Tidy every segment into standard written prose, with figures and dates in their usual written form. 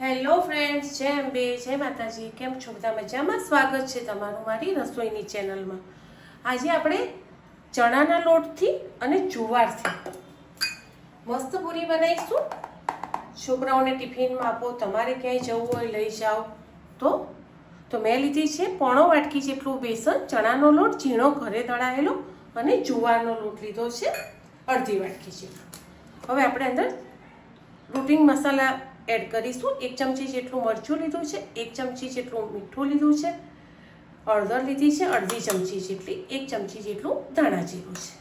Hello friends, જય અંબે, જય માતાજી. કેમ છો બધા? મજામાં? સ્વાગત છે તમારું મારી રસોઈની ચેનલમાં. આજે આપણે ચણાના લોટથી અને જુવારથી મસ્ત પૂરી બનાવીશું. છોકરાઓને ટિફિનમાં આપો, તમારે ક્યાંય જવું હોય લઈ જાઓ તો મેં લીધી છે પોણો વાટકી જેટલું બેસન, ચણાનો લોટ ઝીણો ઘરે દળાયેલો અને જુવારનો લોટ લીધો છે અડધી વાટકી જેટલો. હવે આપણે અંદર રૂટિન મસાલા એડ કરીશું. 1 ચમચી જેટલું મરચું લીધું છે, 1 ચમચી જેટલું મીઠું લીધું છે, હળદર લીધી છે અડધી ચમચી જેટલી, 1 ચમચી જેટલું ધાણા જીરું છે.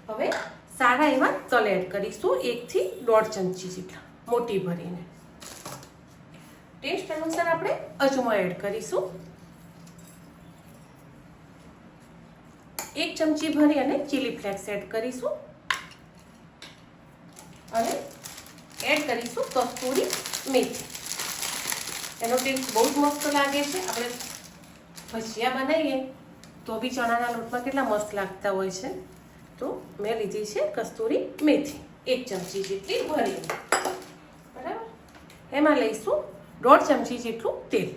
હવે સારા એવા તલ એડ કરીશું, 1 થી 1.5 ચમચી જેટલા મોટી ભરીને. ટેસ્ટ અનુસાર આપણે અજમો એડ કરીશું. 1 ચમચી ભરી અને ચીલી ફ્લેક્સ એડ કરીશું અને એડ કરીશું કસ્તુરી મેથી. એનો ટેસ્ટ બહુ જ મસ્ત લાગે છે. આપણે ભજીયા બનાવીએ તો બી ચણાના લોટમાં કેટલા મસ્ત લાગતા હોય છે. તો મેં લીધી છે કસ્તુરી મેથી 1 ચમચી જેટલી ભરી. બરાબર, એમાં લઈશું 1.5 ચમચી જેટલું તેલ.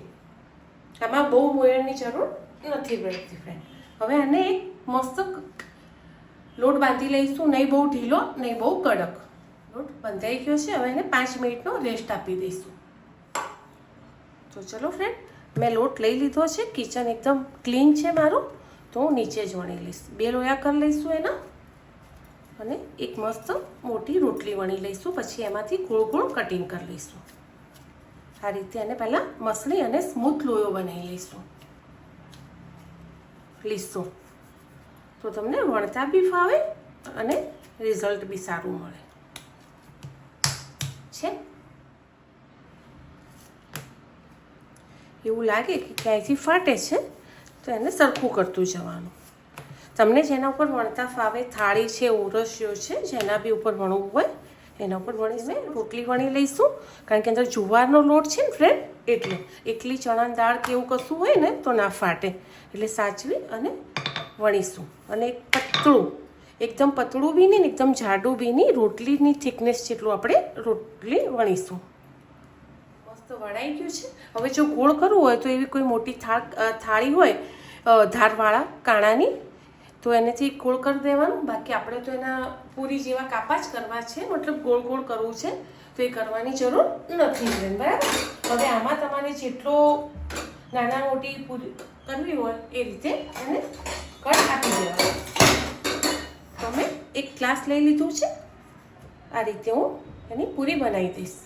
આમાં બહુ મોયણની જરૂર નથી પડતી ફ્રેન્ડ. હવે આને એક મસ્ત લોટ બાંધી લઈશું, નહીં બહુ ઢીલો નહીં બહુ કડક. લોટ બંધાઈ ગયો છે. હવે એને 5 મિનિટનો રેસ્ટ આપી દઈશું. તો ચલો ફ્રેન્ડ, મેં લોટ લઈ લીધો છે. કિચન એકદમ ક્લીન છે મારું, તો હું નીચે જ વણી લઈશ. 2 લોયા કરી લઈશું એના અને એક મસ્ત મોટી રોટલી વણી લઈશું. પછી એમાંથી ગોળ ગોળ કટિંગ કરી લઈશું. આ રીતે એને પહેલાં મસળી અને સ્મૂથ લોયો બનાવી લઈશું. લીસો તો તમને વણતા બી ફાવે અને રિઝલ્ટ બી સારું મળે છે. એવું લાગે કે ક્યાંયથી ફાટે છે તો એને સરખું કરતું જવાનું. તમને જેના ઉપર વણતા ફાવે, થાળી છે, ઓરસિયો છે, જેના બી ઉપર વણવું હોય એના ઉપર વણીને રોટલી વણી લઈશું. કારણ કે અંદર જુવારનો લોટ છે ને ફ્રેન્ડ, એટલે એકલી ચણાની દાળ કે એવું કશું હોય ને તો ના ફાટે. એટલે સાચવી અને વણીશું. અને એક પતળું, એકદમ પતળું બી નહીં એકદમ જાડું બી નહીં, રોટલીની થિકનેસ જેટલું આપણે રોટલી વણીશું. મસ્ત વણાઈ ગયું છે. હવે જો ગોળ કરવું હોય તો એવી કોઈ મોટી થાળી હોય ધારવાળા કાણાની, તો એનેથી ગોળ કરી દેવાનું. બાકી આપણે તો એના પૂરી જેવા કાપા જ કરવા છે, મતલબ ગોળ ગોળ કરવું છે તો એ કરવાની જરૂર નથી. બરાબર. હવે આમાં તમારે જેટલો નાના મોટી પૂરી કરવી હોય એ રીતે એને કટ આપી દેવાનું. તો મેં એક ગ્લાસ લઈ લીધું છે. આ રીતે હું એની પૂરી બનાવી દઈશ.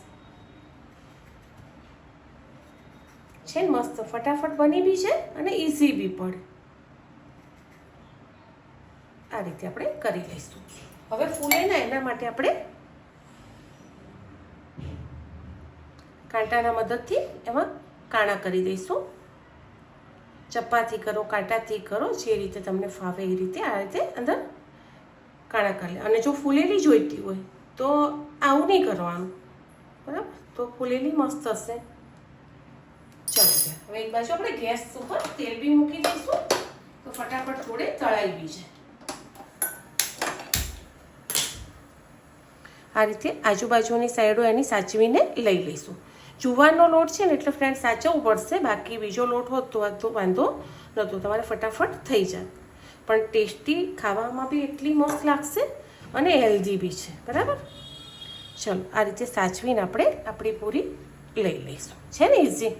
છે ને મસ્ત, ફટાફટ બની બી છે અને ઇઝી બી પડે. આ રીતે આપણે કરી લઈશું. હવે ફૂલે ને એના માટે આપણે કાંટાના મદદથી એમાં કાણા કરી દઈશું. ચપ્પાથી કરો, કાંટાથી કરો, જે રીતે તમને ફાવે એ રીતે આ રીતે અંદર કાણા કરી લે. અને જો ફૂલેલી જોઈતી હોય તો આવું નહીં કરવાનું. બરાબર, તો ફૂલેલી મસ્ત હશે. ચાલો, હવે એક બાજુ આપણે ગેસ ઉપર તેલ બી મૂકી દઈશું તો ફટાફટ થોડે તળાઈ બી જાય. આ રીતે આજુબાજુની સાઈડો એની સાચવીને લઈ લઈશું. જુવારનો લોટ છે ને એટલે ફ્રેન્ડ સાચવવું પડશે. બાકી બીજો લોટ હોત તો વાંધો નહોતો, તમારે ફટાફટ થઈ જાય. પણ ટેસ્ટી, ખાવામાં બી એટલી મસ્ત લાગશે અને હેલ્ધી બી છે. બરાબર, ચલો આ રીતે સાચવીને આપણે આપણી પૂરી લઈ લઈશું. છે ને ઇઝી.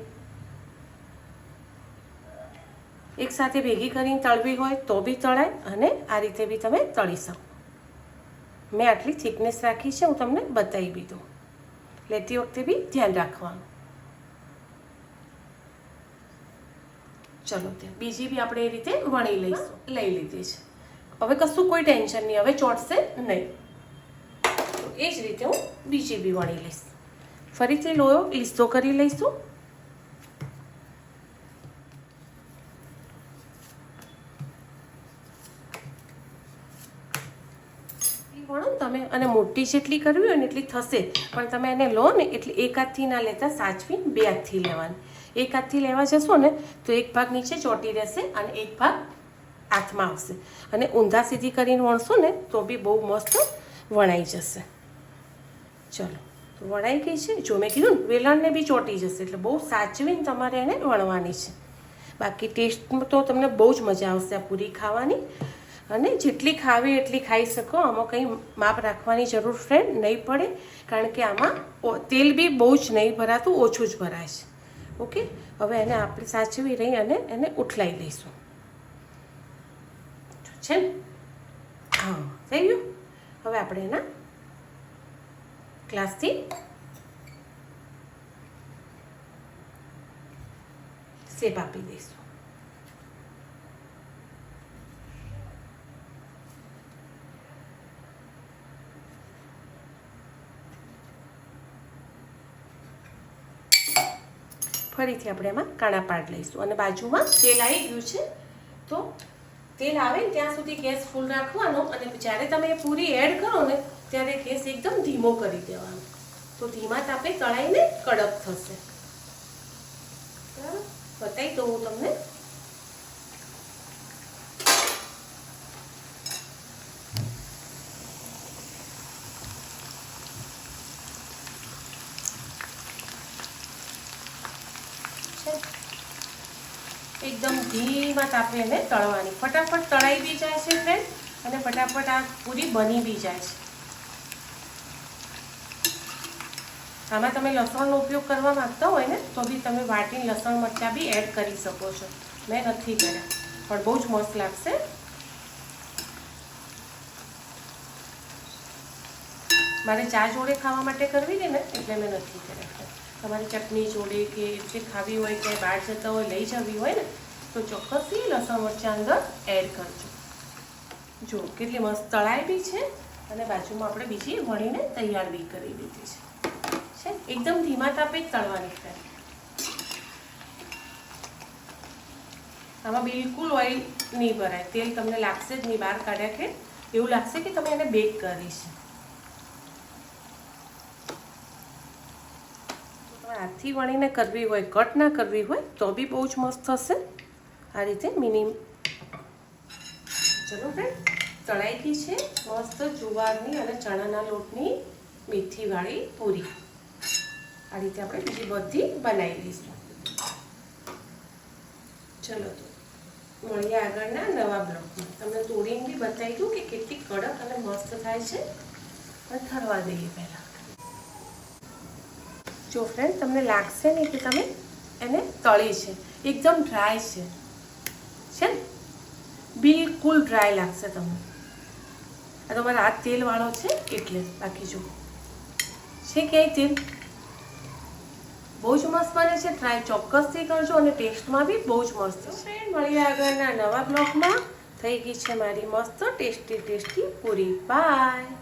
એકસાથે ભેગી કરીને તળવી હોય તો બી તળાય અને આ રીતે બી તમે તળી શકો. મેં આટલી થિકનેસ રાખી છે, હું તમને બતાવી બી દઉં. લેતી વખતે બી ધ્યાન રાખવાનું. ચલો, ત્યાં બીજી બી આપણે એ રીતે વણી લઈશું. લઈ લીધી છે. હવે કશું કોઈ ટેન્શન નહીં, હવે ચોટશે નહીં. તો એ જ રીતે હું બીજી બી વણી લઈશ. ફરીથી લોયો લીસો કરી લઈશું. વણો તમે, અને મોટી જેટલી કરવી હોય ને એટલી થશે. પણ તમે એને લો ને એટલે એક હાથથી ના લેતા, સાચવી 2 હાથથી લેવાની. એક હાથથી લેવા જશો ને તો એક ભાગ નીચે ચોટી રહેશે અને એક ભાગ હાથમાં આવશે. અને ઊંધા સીધી કરીને વણશો ને તો બી બહુ મસ્ત વણાઈ જશે. ચલો, તો વણાઈ ગઈ છે. જો મેં કીધું ને વેલણને બી ચોંટી જશે, એટલે બહુ સાચવીને તમારે એને વણવાની છે. બાકી ટેસ્ટમાં તો તમને બહુ જ મજા આવશે આ પૂરી ખાવાની. અને જેટલી ખાવી એટલી ખાઈ શકો. આમાં કંઈ માપ રાખવાની જરૂર ફ્રેન્ડ નહીં પડે, કારણ કે આમાં તેલ બી બહુ જ નહીં ભરાતું, ઓછું જ ભરાય છે. ઓકે, હવે એને આપણે સાચવી રહી અને એને ઉઠલાઈ લઈશું છે ને. હા, થઈ ગયું. હવે આપણે એના ગ્લાસથી શેપ આપી દઈશું. ફરીથી આપણે એમાં કાણા પાડ લઈશું અને બાજુમાં તેલ આવી ગયું છે. તો તેલ આવે ને ત્યાં સુધી ગેસ ફૂલ રાખવાનો અને જ્યારે તમે પૂરી એડ કરો ને ત્યારે ગેસ એકદમ ધીમો કરી દેવાનો. તો ધીમા તાપે તળાઈને કડક થશે. બરાબર, બતાવી દઉં હું તમને. એકદમ ધીમા તાપે એને તળવાની. ફટાફટ તળાઈ બી જાય છે ફ્રેન્ડ, અને ફટાફટ આ પૂરી બની બી જાય છે. આમાં તમે લસણનો ઉપયોગ કરવા માંગતા હોય ને તો બી તમે વાટીને લસણ મરચાં બી એડ કરી શકો છો. મેં નથી કર્યા, પણ બહુ જ મસ્ત લાગશે. મારે ચા જોડે ખાવા માટે કરવી છે ને એટલે મેં નથી કર્યા. તમારે ચટણી જોડે કે જે ખાવી હોય કે બહાર જતા હોય લઈ જવી હોય ને તો ચોક્કસથી લસણ મરચાં અંદર એડ કરજો. જો કેટલી મસ્ત તળાઈ બી છે અને બાજુમાં આપણે બીજી વણીને તૈયાર બી કરી દીધી છે. એકદમ ધીમા તાપે જ તળવાની છે. આમાં બિલકુલ ઓઇલ નહીં ભરાય. તેલ તમને લાગશે જ નહીં. બહાર કાઢ્યા કે એવું લાગશે કે તમે એને બેક કરી છે. હાથથી વણીને કરવી હોય, કટ ના કરવી હોય તો બી બહુ જ મસ્ત થશે. આ રીતે મિની. ચલો ફ્રેન્ડ, તળાઈ ગઈ છે મસ્ત જુવારની અને ચણાના લોટની મેથીવાળી પૂરી. આ રીતે આપણે બીજી બધી બનાવી લઈશું. ચલો તો મળીએ આગળના નવા બ્લોગમાં. તમને તોડીને બી બતાવી દઉં કે કેટલી કડક અને મસ્ત થાય છે. પણ ઠરવા દઈએ પહેલાં. જો ફ્રેન્ડ, તમને લાગશે નહીં કે તમે એને તળી છે. એકદમ ડ્રાય છે ને, બિલકુલ ડ્રાય લાગશે તમને. આ તમારા હાથ તેલવાળો છે એટલે. બાકી જો છે ક્યાંય તેલ. બહુ જ મસ્ત બને છે. ટ્રાય ચોક્કસથી કરજો અને ટેસ્ટમાં બી બહુ જ મસ્ત છે. ફ્રેન્ડ, મળીએ આગળના નવા બ્લોગમાં. થઈ ગઈ છે મારી મસ્ત ટેસ્ટી પૂરી. બાય.